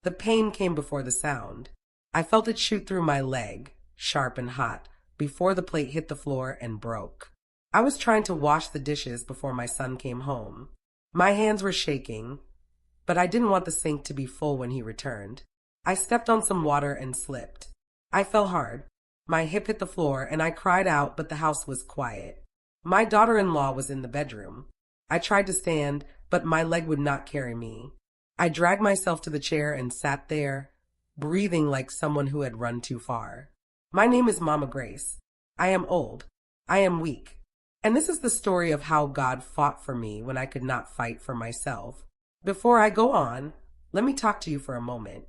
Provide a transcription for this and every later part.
The pain came before the sound. I felt it shoot through my leg, sharp and hot, before the plate hit the floor and broke. I was trying to wash the dishes before my son came home. My hands were shaking, but I didn't want the sink to be full when he returned. I stepped on some water and slipped. I fell hard. My hip hit the floor and I cried out, but the house was quiet. My daughter-in-law was in the bedroom. I tried to stand, but my leg would not carry me. I dragged myself to the chair and sat there, breathing like someone who had run too far. My name is Mama Grace. I am old. I am weak. And this is the story of how God fought for me when I could not fight for myself. Before I go on, let me talk to you for a moment.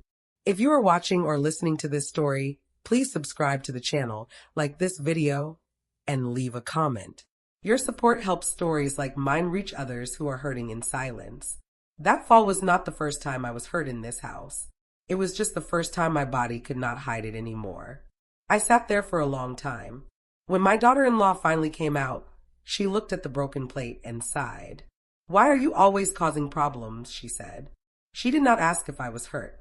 If you are watching or listening to this story, please subscribe to the channel, like this video, and leave a comment. Your support helps stories like mine reach others who are hurting in silence. That fall was not the first time I was hurt in this house. It was just the first time my body could not hide it anymore. I sat there for a long time. When my daughter-in-law finally came out, she looked at the broken plate and sighed. "Why are you always causing problems?" she said. She did not ask if I was hurt.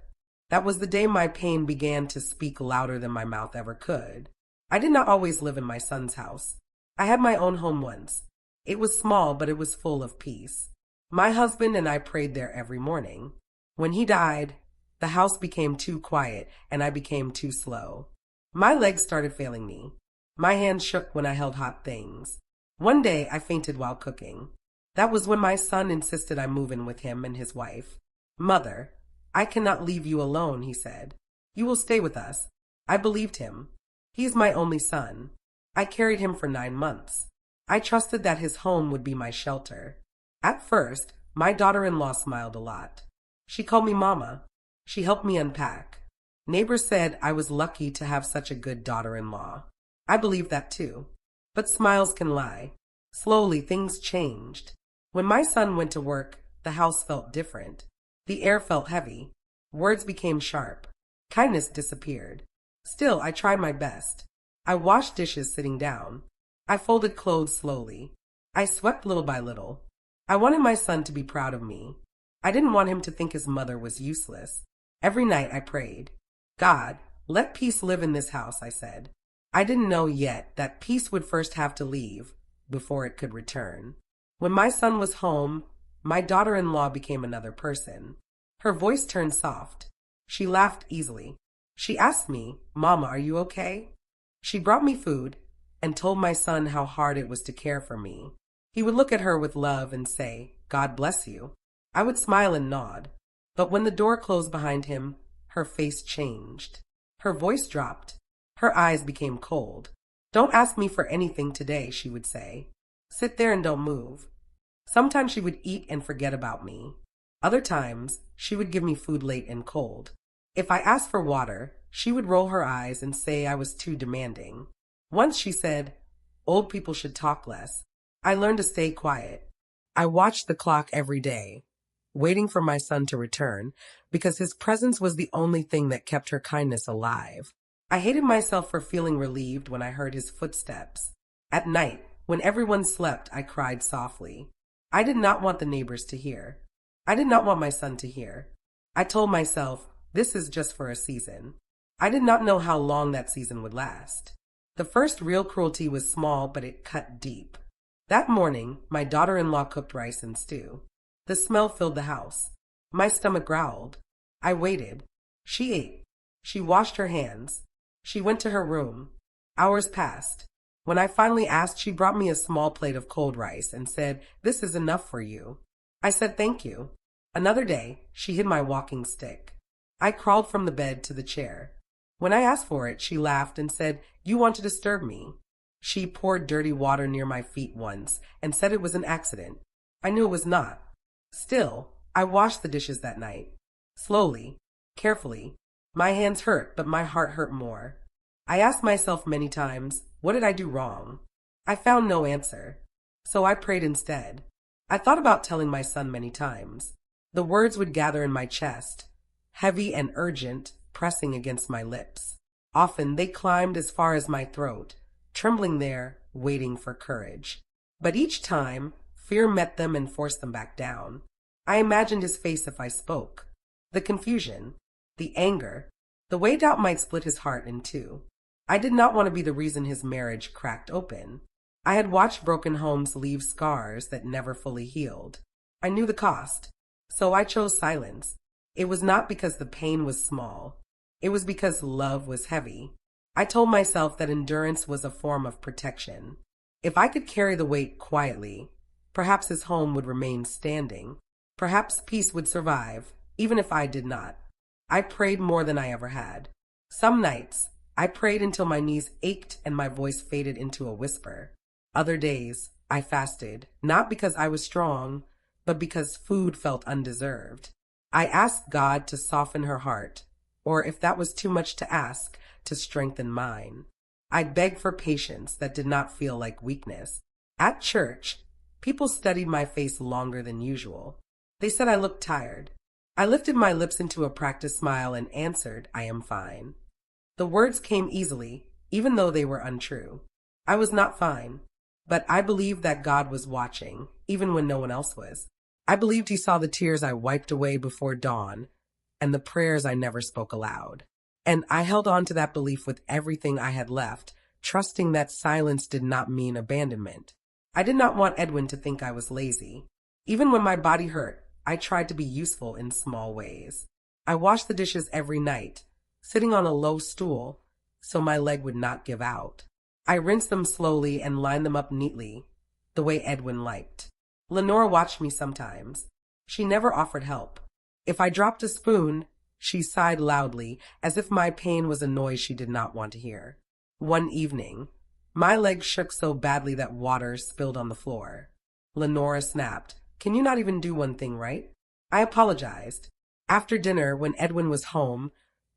That was the day my pain began to speak louder than my mouth ever could. I did not always live in my son's house. I had my own home once. It was small, but it was full of peace. My husband and I prayed there every morning. When he died, the house became too quiet and I became too slow. My legs started failing me. My hands shook when I held hot things. One day I fainted while cooking. That was when my son insisted I move in with him and his wife. "Mother, I cannot leave you alone," he said. "You will stay with us." I believed him. He is my only son. I carried him for 9 months. I trusted that his home would be my shelter. At first, my daughter-in-law smiled a lot. She called me Mama. She helped me unpack. Neighbors said I was lucky to have such a good daughter-in-law. I believed that too. But smiles can lie. Slowly, things changed. When my son went to work, the house felt different. The air felt heavy. Words became sharp. Kindness disappeared. Still, I tried my best. I washed dishes sitting down. I folded clothes slowly. I swept little by little. I wanted my son to be proud of me. I didn't want him to think his mother was useless. Every night I prayed. "God, let peace live in this house," I said. I didn't know yet that peace would first have to leave before it could return. When my son was home, my daughter-in-law became another person. Her voice turned soft. She laughed easily. She asked me, "Mama, are you okay?" She brought me food and told my son how hard it was to care for me. He would look at her with love and say, "God bless you." I would smile and nod. But when the door closed behind him, her face changed. Her voice dropped. Her eyes became cold. "Don't ask me for anything today," she would say. "Sit there and don't move." Sometimes she would eat and forget about me. Other times, she would give me food late and cold. If I asked for water, she would roll her eyes and say I was too demanding. Once she said, "Old people should talk less." I learned to stay quiet. I watched the clock every day, waiting for my son to return, because his presence was the only thing that kept her kindness alive. I hated myself for feeling relieved when I heard his footsteps. At night, when everyone slept, I cried softly. I did not want the neighbors to hear. I did not want my son to hear. I told myself, this is just for a season. I did not know how long that season would last. The first real cruelty was small, but it cut deep. That morning, my daughter-in-law cooked rice and stew. The smell filled the house. My stomach growled. I waited. She ate. She washed her hands. She went to her room. Hours passed. When I finally asked, she brought me a small plate of cold rice and said, "This is enough for you." I said thank you. Another day, she hid my walking stick. I crawled from the bed to the chair. When I asked for it, she laughed and said, "You want to disturb me." She poured dirty water near my feet once and said it was an accident. I knew it was not. Still, I washed the dishes that night. Slowly, carefully. My hands hurt, but my heart hurt more. I asked myself many times, what did I do wrong? I found no answer. So I prayed instead. I thought about telling my son many times. The words would gather in my chest, heavy and urgent, pressing against my lips. Often they climbed as far as my throat, trembling there, waiting for courage. But each time, fear met them and forced them back down. I imagined his face if I spoke. The confusion. the anger, the way doubt might split his heart in two. I did not want to be the reason his marriage cracked open. I had watched broken homes leave scars that never fully healed. I knew the cost, so I chose silence. It was not because the pain was small. It was because love was heavy. I told myself that endurance was a form of protection. If I could carry the weight quietly, perhaps his home would remain standing. Perhaps peace would survive, even if I did not. I prayed more than I ever had. Some nights, I prayed until my knees ached and my voice faded into a whisper. Other days, I fasted, not because I was strong, but because food felt undeserved. I asked God to soften her heart, or if that was too much to ask, to strengthen mine. I begged for patience that did not feel like weakness. At church, people studied my face longer than usual. They said I looked tired. I lifted my lips into a practiced smile and answered, I am fine. The words came easily, even though they were untrue. I was not fine, but I believed that God was watching, even when no one else was. I believed he saw the tears I wiped away before dawn, and the prayers I never spoke aloud. And I held on to that belief with everything I had left, trusting that silence did not mean abandonment. I did not want Edwin to think I was lazy. Even when my body hurt, I tried to be useful in small ways. I washed the dishes every night, sitting on a low stool so my leg would not give out. I rinsed them slowly and lined them up neatly, the way Edwin liked. Lenore watched me sometimes. She never offered help. If I dropped a spoon, she sighed loudly, as if my pain was a noise she did not want to hear. One evening, my leg shook so badly that water spilled on the floor. Lenora snapped, "Can you not even do one thing right?" I apologized. After dinner, when Edwin was home,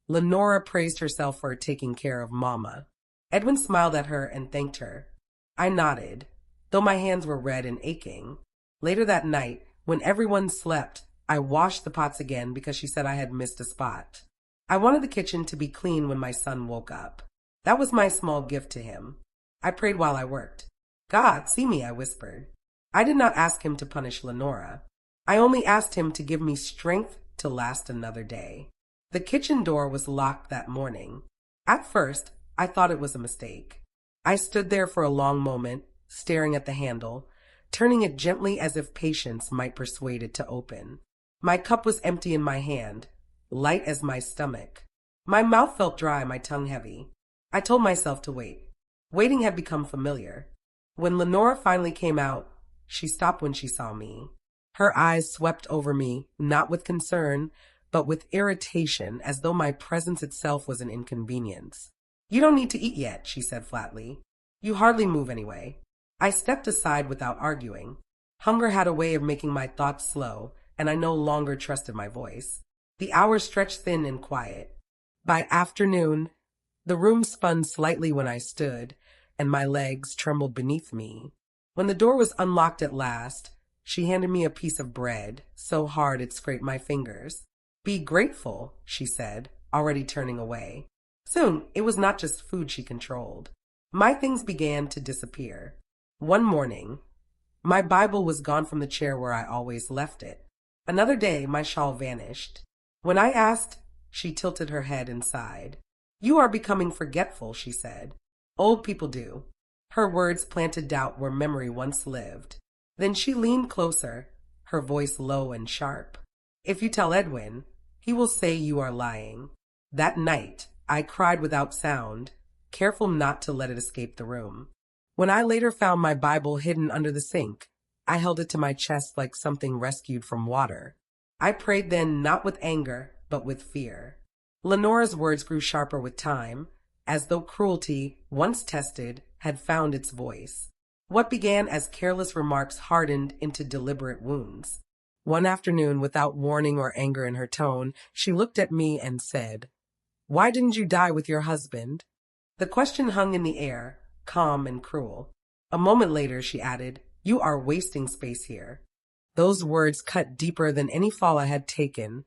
Lenora praised herself for taking care of Mama. Edwin smiled at her and thanked her. I nodded, though my hands were red and aching. Later that night, when everyone slept, I washed the pots again because she said I had missed a spot. I wanted the kitchen to be clean when my son woke up. That was my small gift to him. I prayed while I worked. "God, see me," I whispered. I did not ask him to punish Lenora. I only asked him to give me strength to last another day. The kitchen door was locked that morning. At first, I thought it was a mistake. I stood there for a long moment, staring at the handle, turning it gently as if patience might persuade it to open. My cup was empty in my hand, light as my stomach. My mouth felt dry, my tongue heavy. I told myself to wait. Waiting had become familiar. When Lenora finally came out, she stopped when she saw me. Her eyes swept over me, not with concern, but with irritation, as though my presence itself was an inconvenience. "You don't need to eat yet," she said flatly. "You hardly move anyway." I stepped aside without arguing. Hunger had a way of making my thoughts slow, and I no longer trusted my voice. The hours stretched thin and quiet. By afternoon, the room spun slightly when I stood, and my legs trembled beneath me. When the door was unlocked at last, she handed me a piece of bread, so hard it scraped my fingers. "Be grateful," she said, already turning away. Soon, it was not just food she controlled. My things began to disappear. One morning, my Bible was gone from the chair where I always left it. Another day, my shawl vanished. When I asked, she tilted her head and sighed. "You are becoming forgetful," she said. "Old people do." Her words planted doubt where memory once lived. Then she leaned closer, her voice low and sharp. "If you tell Edwin, he will say you are lying." That night, I cried without sound, careful not to let it escape the room. When I later found my Bible hidden under the sink, I held it to my chest like something rescued from water. I prayed then not with anger, but with fear. Lenora's words grew sharper with time, as though cruelty, once tested, had found its voice. What began as careless remarks hardened into deliberate wounds. One afternoon, without warning or anger in her tone, she looked at me and said, "Why didn't you die with your husband?" The question hung in the air, calm and cruel. A moment later, she added, "You are wasting space here." Those words cut deeper than any fall I had taken,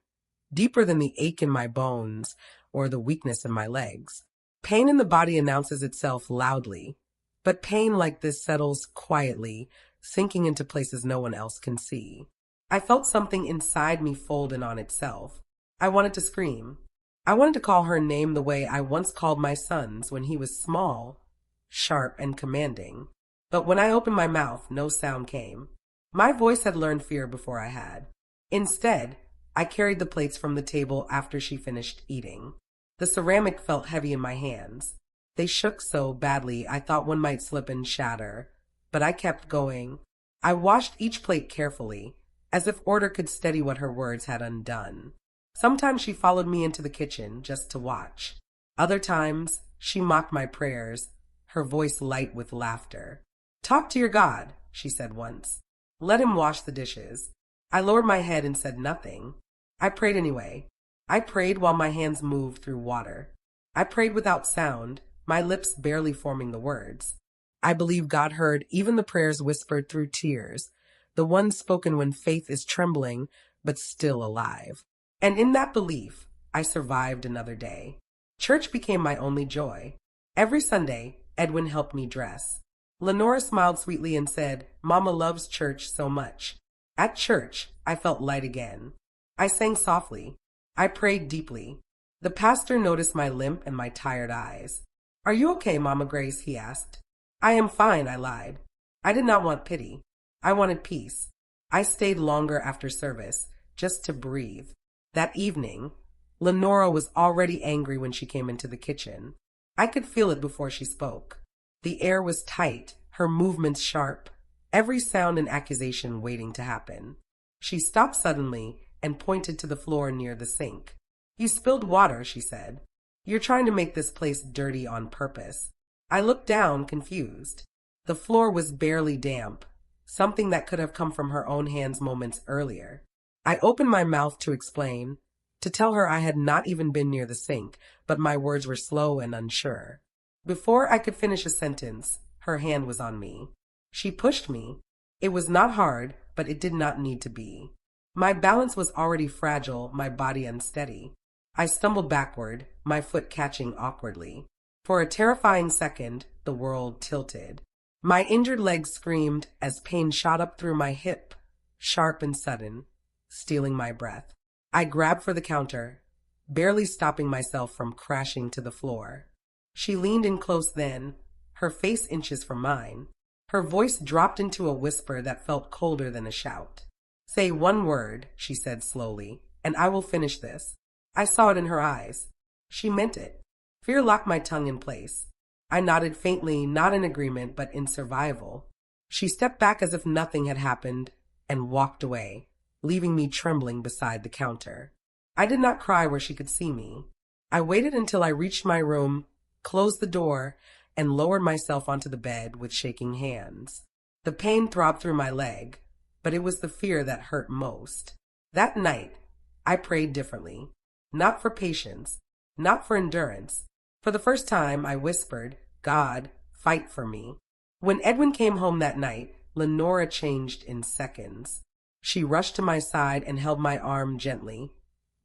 deeper than the ache in my bones or the weakness in my legs. Pain in the body announces itself loudly, but pain like this settles quietly, sinking into places no one else can see. I felt something inside me fold in on itself. I wanted to scream. I wanted to call her name the way I once called my son's when he was small, sharp, and commanding. But when I opened my mouth, no sound came. My voice had learned fear before I had. Instead, I carried the plates from the table after she finished eating. The ceramic felt heavy in my hands. They shook so badly I thought one might slip and shatter. But I kept going. I washed each plate carefully, as if order could steady what her words had undone. Sometimes she followed me into the kitchen just to watch. Other times, she mocked my prayers, her voice light with laughter. "Talk to your God," she said once. "Let him wash the dishes." I lowered my head and said nothing. I prayed anyway. I prayed while my hands moved through water. I prayed without sound, my lips barely forming the words. I believe God heard even the prayers whispered through tears, the ones spoken when faith is trembling but still alive. And in that belief, I survived another day. Church became my only joy. Every Sunday, Edwin helped me dress. Lenora smiled sweetly and said, "Mama loves church so much." At church, I felt light again. I sang softly. I prayed deeply. The pastor noticed my limp and my tired eyes. "Are you okay, Mama Grace?" he asked. "I am fine," I lied. I did not want pity. I wanted peace. I stayed longer after service, just to breathe. That evening, Lenora was already angry when she came into the kitchen. I could feel it before she spoke. The air was tight, her movements sharp, every sound an accusation waiting to happen. She stopped suddenly and pointed to the floor near the sink. "You spilled water," she said. "You're trying to make this place dirty on purpose." I looked down, confused. The floor was barely damp, something that could have come from her own hands moments earlier. I opened my mouth to explain, to tell her I had not even been near the sink, but my words were slow and unsure. Before I could finish a sentence, her hand was on me. She pushed me. It was not hard, but it did not need to be. My balance was already fragile, my body unsteady. I stumbled backward, my foot catching awkwardly. For a terrifying second, the world tilted. My injured leg screamed as pain shot up through my hip, sharp and sudden, stealing my breath. I grabbed for the counter, barely stopping myself from crashing to the floor. She leaned in close then, her face inches from mine. Her voice dropped into a whisper that felt colder than a shout. "Say one word," she said slowly, "and I will finish this." I saw it in her eyes. She meant it. Fear locked my tongue in place. I nodded faintly, not in agreement, but in survival. She stepped back as if nothing had happened and walked away, leaving me trembling beside the counter. I did not cry where she could see me. I waited until I reached my room, closed the door, and lowered myself onto the bed with shaking hands. The pain throbbed through my leg, but it was the fear that hurt most. That night, I prayed differently. Not for patience, not for endurance. For the first time, I whispered, "God, fight for me." When Edwin came home that night, Lenora changed in seconds. She rushed to my side and held my arm gently,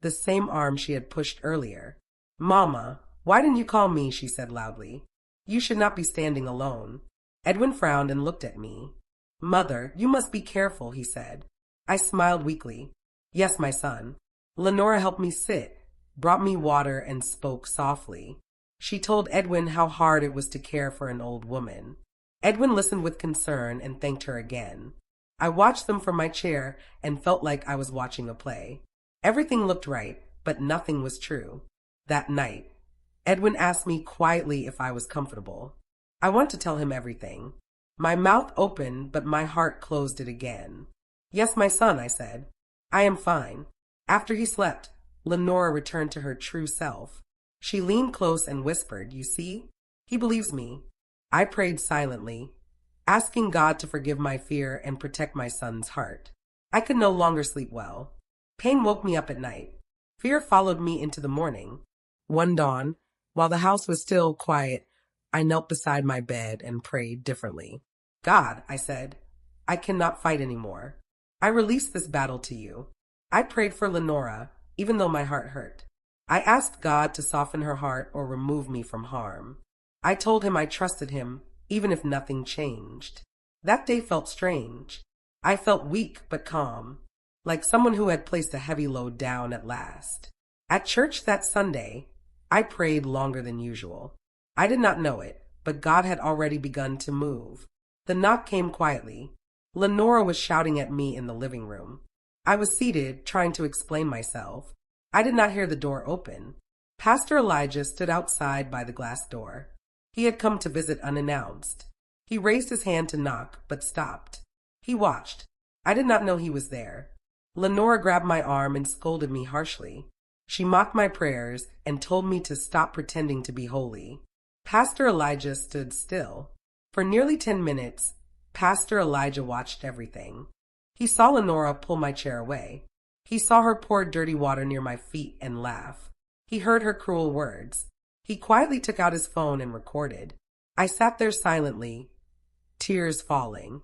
the same arm she had pushed earlier. "Mama, why didn't you call me?" she said loudly. "You should not be standing alone." Edwin frowned and looked at me. "Mother, you must be careful," he said. I smiled weakly. "Yes, my son." Lenora helped me sit, brought me water, and spoke softly. She told Edwin how hard it was to care for an old woman. Edwin listened with concern and thanked her again. I watched them from my chair and felt like I was watching a play. Everything looked right, but nothing was true. That night, Edwin asked me quietly if I was comfortable. I wanted to tell him everything. My mouth opened, but my heart closed it again. "Yes, my son," I said. "I am fine." After he slept, Lenora returned to her true self. She leaned close and whispered, "You see? He believes me." I prayed silently, asking God to forgive my fear and protect my son's heart. I could no longer sleep well. Pain woke me up at night. Fear followed me into the morning. One dawn, while the house was still quiet, I knelt beside my bed and prayed differently. "God," I said, "I cannot fight anymore. I release this battle to you." I prayed for Lenora, even though my heart hurt. I asked God to soften her heart or remove me from harm. I told him I trusted him, even if nothing changed. That day felt strange. I felt weak but calm, like someone who had placed a heavy load down at last. At church that Sunday, I prayed longer than usual. I did not know it, but God had already begun to move. The knock came quietly. Lenora was shouting at me in the living room. I was seated, trying to explain myself. I did not hear the door open. Pastor Elijah stood outside by the glass door. He had come to visit unannounced. He raised his hand to knock, but stopped. He watched. I did not know he was there. Lenora grabbed my arm and scolded me harshly. She mocked my prayers and told me to stop pretending to be holy. Pastor Elijah stood still. For nearly 10 minutes, Pastor Elijah watched everything. He saw Lenora pull my chair away. He saw her pour dirty water near my feet and laugh. He heard her cruel words. He quietly took out his phone and recorded. I sat there silently, tears falling,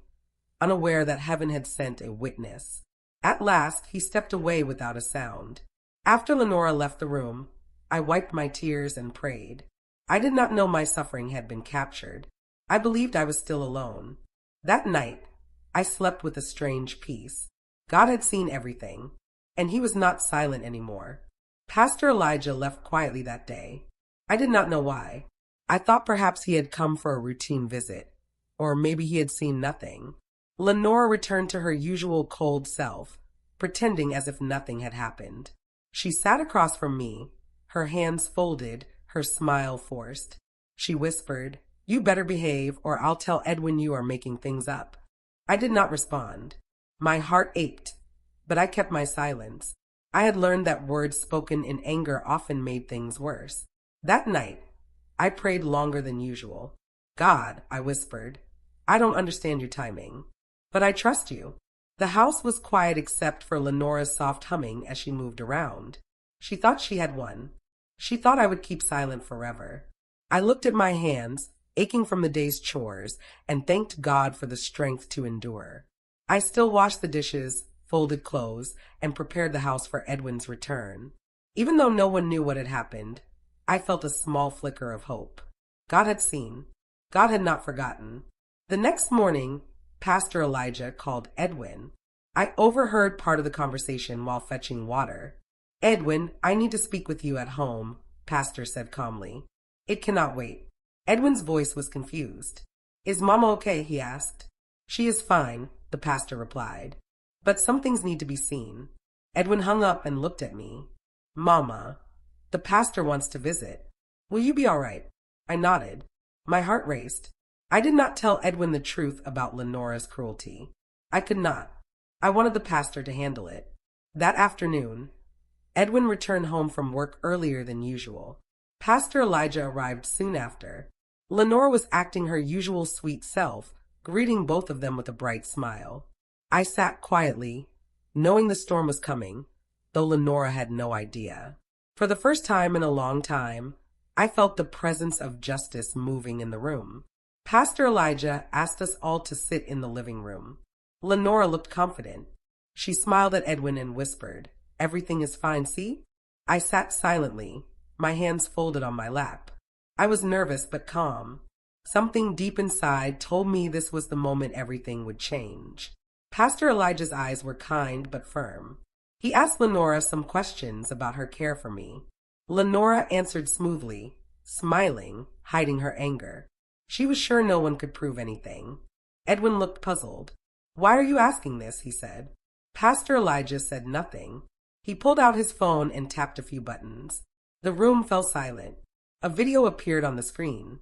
unaware that heaven had sent a witness. At last, he stepped away without a sound. After Lenora left the room, I wiped my tears and prayed. I did not know my suffering had been captured. I believed I was still alone. That night, I slept with a strange peace. God had seen everything, and he was not silent anymore. Pastor Elijah left quietly that day. I did not know why. I thought perhaps he had come for a routine visit, or maybe he had seen nothing. Lenora returned to her usual cold self, pretending as if nothing had happened. She sat across from me, her hands folded, her smile forced. She whispered, "You better behave, or I'll tell Edwin you are making things up." I did not respond. My heart ached, but I kept my silence. I had learned that words spoken in anger often made things worse. That night, I prayed longer than usual. "God," I whispered, "I don't understand your timing, but I trust you." The house was quiet except for Lenora's soft humming as she moved around. She thought she had won. She thought I would keep silent forever. I looked at my hands, aching from the day's chores, and thanked God for the strength to endure. I still washed the dishes, folded clothes, and prepared the house for Edwin's return. Even though no one knew what had happened, I felt a small flicker of hope. God had seen. God had not forgotten. The next morning, Pastor Elijah called Edwin. I overheard part of the conversation while fetching water. "Edwin, I need to speak with you at home," Pastor said calmly. "It cannot wait." Edwin's voice was confused. "Is Mama okay?" he asked. "She is fine," the pastor replied. "But some things need to be seen." Edwin hung up and looked at me. "Mama, the pastor wants to visit. Will you be all right?" I nodded. My heart raced. I did not tell Edwin the truth about Lenora's cruelty. I could not. I wanted the pastor to handle it. That afternoon, Edwin returned home from work earlier than usual. Pastor Elijah arrived soon after. Lenora was acting her usual sweet self, greeting both of them with a bright smile. I sat quietly, knowing the storm was coming, though Lenora had no idea. For the first time in a long time, I felt the presence of justice moving in the room. Pastor Elijah asked us all to sit in the living room. Lenora looked confident. She smiled at Edwin and whispered, "Everything is fine, see?" I sat silently, my hands folded on my lap. I was nervous but calm. Something deep inside told me this was the moment everything would change. Pastor Elijah's eyes were kind but firm. He asked Lenora some questions about her care for me. Lenora answered smoothly, smiling, hiding her anger. She was sure no one could prove anything. Edwin looked puzzled. "Why are you asking this?" he said. Pastor Elijah said nothing. He pulled out his phone and tapped a few buttons. The room fell silent. A video appeared on the screen.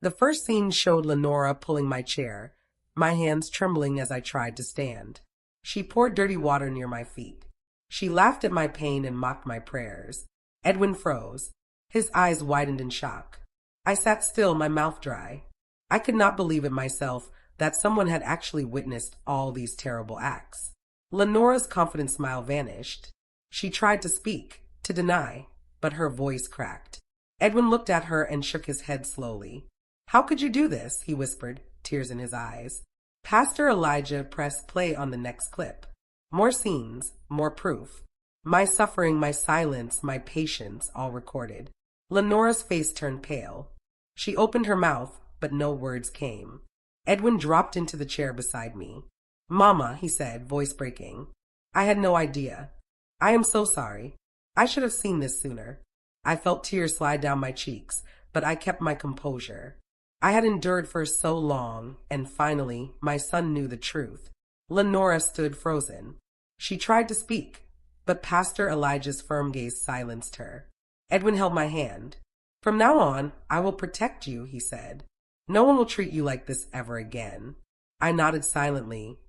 The first scene showed Lenora pulling my chair, my hands trembling as I tried to stand. She poured dirty water near my feet. She laughed at my pain and mocked my prayers. Edwin froze. His eyes widened in shock. I sat still, my mouth dry. I could not believe it myself that someone had actually witnessed all these terrible acts. Lenora's confident smile vanished. She tried to speak, to deny, but her voice cracked. Edwin looked at her and shook his head slowly. "How could you do this?" he whispered, tears in his eyes. Pastor Elijah pressed play on the next clip. More scenes, more proof. My suffering, my silence, my patience, all recorded. Lenora's face turned pale. She opened her mouth, but no words came. Edwin dropped into the chair beside me. "Mama," he said, voice breaking. "I had no idea. I am so sorry. I should have seen this sooner. I felt tears slide down my cheeks, but I kept my composure. I had endured for so long, and finally, my son knew the truth. Lenora stood frozen. She tried to speak, but Pastor Elijah's firm gaze silenced her. Edwin held my hand. "From now on, I will protect you," he said. "No one will treat you like this ever again." I nodded silently,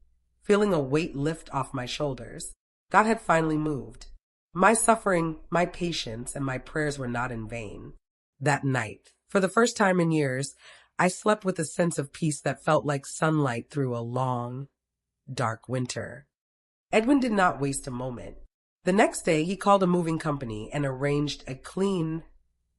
feeling a weight lift off my shoulders. God had finally moved. My suffering, my patience, and my prayers were not in vain. That night, for the first time in years, I slept with a sense of peace that felt like sunlight through a long, dark winter. Edwin did not waste a moment. The next day, he called a moving company and arranged a clean,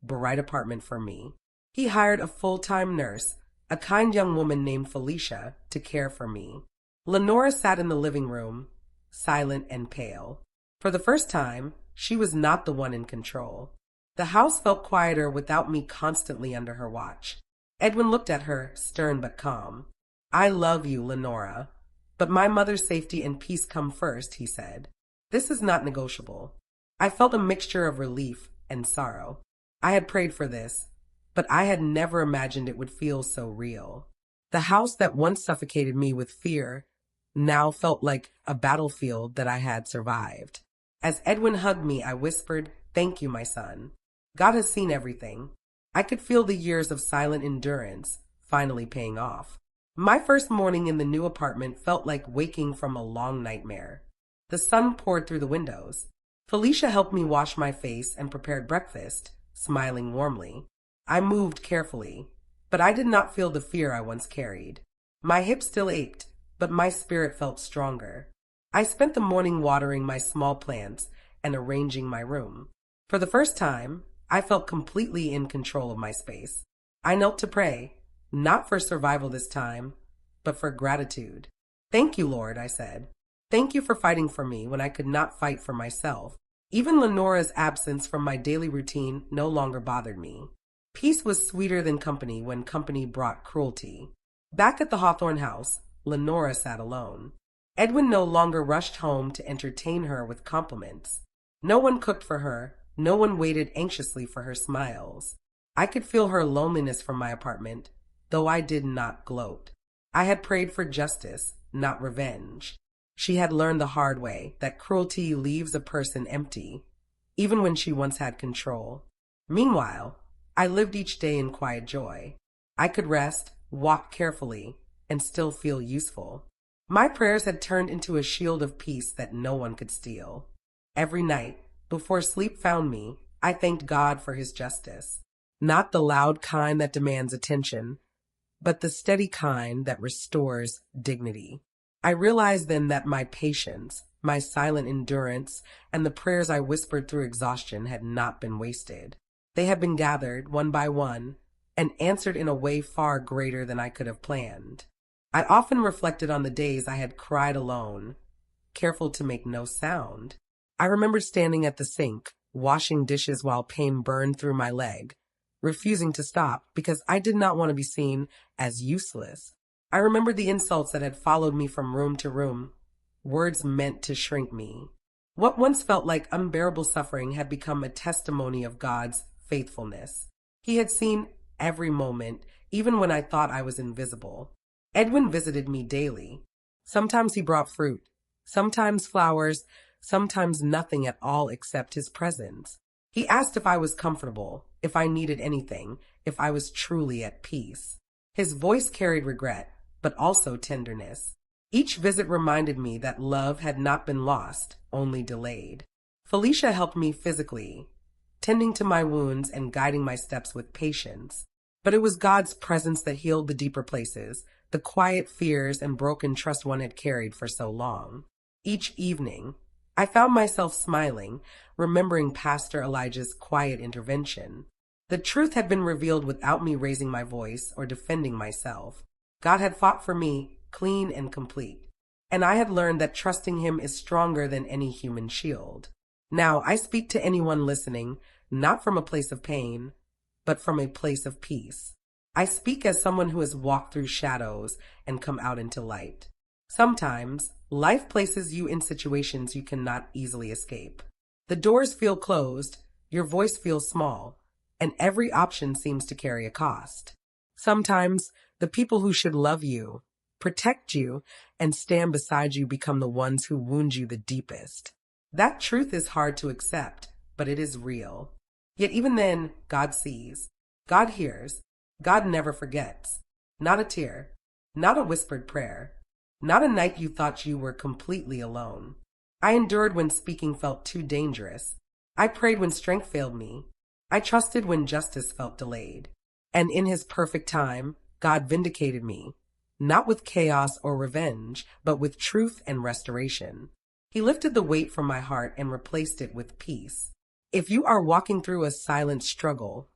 bright apartment for me. He hired a full-time nurse, a kind young woman named Felicia, to care for me. Lenora sat in the living room, silent and pale. For the first time, she was not the one in control. The house felt quieter without me constantly under her watch. Edwin looked at her, stern but calm. "I love you, Lenora, but my mother's safety and peace come first," he said. "This is not negotiable." I felt a mixture of relief and sorrow. I had prayed for this, but I had never imagined it would feel so real. The house that once suffocated me with fear now felt like a battlefield that I had survived. As Edwin hugged me, I whispered, "Thank you, my son. God has seen everything." I could feel the years of silent endurance finally paying off. My first morning in the new apartment felt like waking from a long nightmare. The sun poured through the windows. Felicia helped me wash my face and prepared breakfast, smiling warmly. I moved carefully, but I did not feel the fear I once carried. My hips still ached, but my spirit felt stronger. I spent the morning watering my small plants and arranging my room. For the first time, I felt completely in control of my space. I knelt to pray, not for survival this time, but for gratitude. "Thank you, Lord," I said. "Thank you for fighting for me when I could not fight for myself." Even Lenora's absence from my daily routine no longer bothered me. Peace was sweeter than company when company brought cruelty. Back at the Hawthorne house, Lenora sat alone. Edwin no longer rushed home to entertain her with compliments. No one cooked for her. No one waited anxiously for her smiles. I could feel her loneliness from my apartment, though I did not gloat. I had prayed for justice, not revenge. She had learned the hard way that cruelty leaves a person empty, even when she once had control. Meanwhile, I lived each day in quiet joy. I could rest, walk carefully, and still feel useful. My prayers had turned into a shield of peace that no one could steal. Every night, before sleep found me, I thanked God for his justice. Not the loud kind that demands attention, but the steady kind that restores dignity. I realized then that my patience, my silent endurance, and the prayers I whispered through exhaustion had not been wasted. They had been gathered, one by one, and answered in a way far greater than I could have planned. I often reflected on the days I had cried alone, careful to make no sound. I remembered standing at the sink, washing dishes while pain burned through my leg, refusing to stop because I did not want to be seen as useless. I remembered the insults that had followed me from room to room, words meant to shrink me. What once felt like unbearable suffering had become a testimony of God's faithfulness. He had seen every moment, even when I thought I was invisible. Edwin visited me daily. Sometimes he brought fruit, sometimes flowers, sometimes nothing at all except his presence. He asked if I was comfortable, if I needed anything, if I was truly at peace. His voice carried regret, but also tenderness. Each visit reminded me that love had not been lost, only delayed. Felicia helped me physically, tending to my wounds and guiding my steps with patience. But it was God's presence that healed the deeper places, the quiet fears and broken trust one had carried for so long. Each evening, I found myself smiling, remembering Pastor Elijah's quiet intervention. The truth had been revealed without me raising my voice or defending myself. God had fought for me, clean and complete. And I had learned that trusting him is stronger than any human shield. Now I speak to anyone listening, not from a place of pain, but from a place of peace. I speak as someone who has walked through shadows and come out into light. Sometimes, life places you in situations you cannot easily escape. The doors feel closed, your voice feels small, and every option seems to carry a cost. Sometimes, the people who should love you, protect you, and stand beside you become the ones who wound you the deepest. That truth is hard to accept, but it is real. Yet even then, God sees, God hears, God never forgets. Not a tear, not a whispered prayer, not a night you thought you were completely alone. I endured when speaking felt too dangerous. I prayed when strength failed me. I trusted when justice felt delayed. And in his perfect time, God vindicated me, not with chaos or revenge, but with truth and restoration. He lifted the weight from my heart and replaced it with peace. If you are walking through a silent struggle,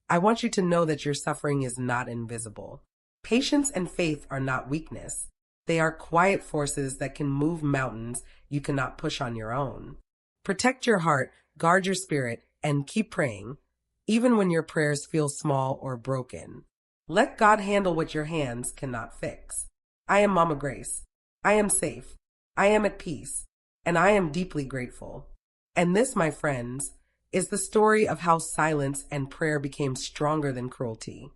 I want you to know that your suffering is not invisible. Patience and faith are not weakness. They are quiet forces that can move mountains you cannot push on your own. Protect your heart, guard your spirit, and keep praying, even when your prayers feel small or broken. Let God handle what your hands cannot fix. I am Mama Grace. I am safe. I am at peace. And I am deeply grateful. And this, my friends, is the story of how silence and prayer became stronger than cruelty.